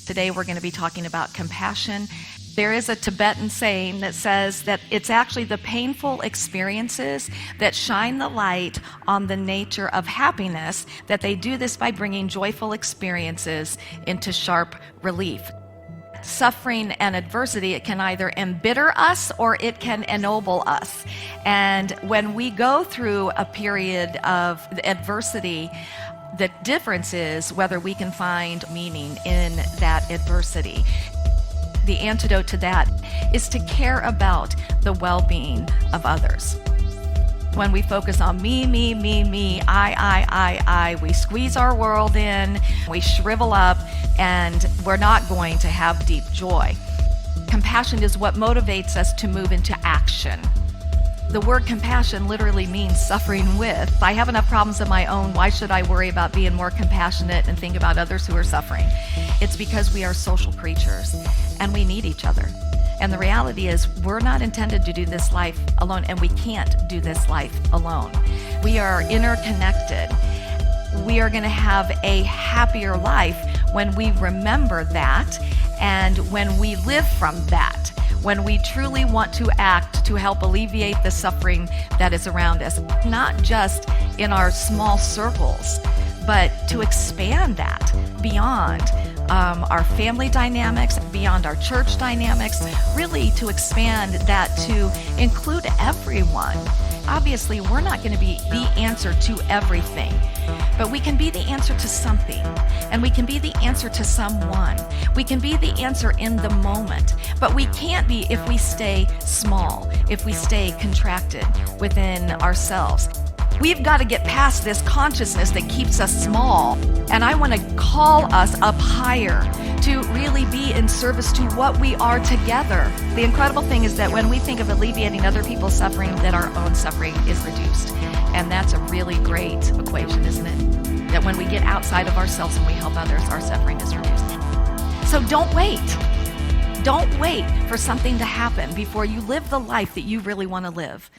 Today we're going to be talking about compassion. There is a Tibetan saying that says that it's actually the painful experiences that shine the light on the nature of happiness, that they do this by bringing joyful experiences into sharp relief. Suffering and adversity, it can either embitter us or it can ennoble us. And when we go through a period of adversity, the difference is whether we can find meaning in that adversity. The antidote to that is to care about the well-being of others. When we focus on me, I, we squeeze our world in, we shrivel up, and we're not going to have deep joy. Compassion is what motivates us to move into action. The word compassion literally means suffering with. If I have enough problems of my own, why should I worry about being more compassionate and think about others who are suffering? It's because we are social creatures and we need each other. And the reality is we're not intended to do this life alone, and we can't do this life alone. We are interconnected. We are going to have a happier life when we remember that and when we live from that. When we truly want to act to help alleviate the suffering that is around us, not just in our small circles, but to expand that beyond our family dynamics, beyond our church dynamics, really to expand that to include everyone. Obviously, we're not going to be the answer to everything, but we can be the answer to something, and we can be the answer to someone. We can be the answer in the moment, but we can't be if we stay small, if we stay contracted within ourselves. We've got to get past this consciousness that keeps us small, and I want to call us up higher to really be in service to what we are together. The incredible thing is that when we think of alleviating other people's suffering, that our own suffering is reduced. And that's a really great equation, isn't it? That when we get outside of ourselves and we help others, our suffering is reduced. So don't wait. Don't wait for something to happen before you live the life that you really want to live.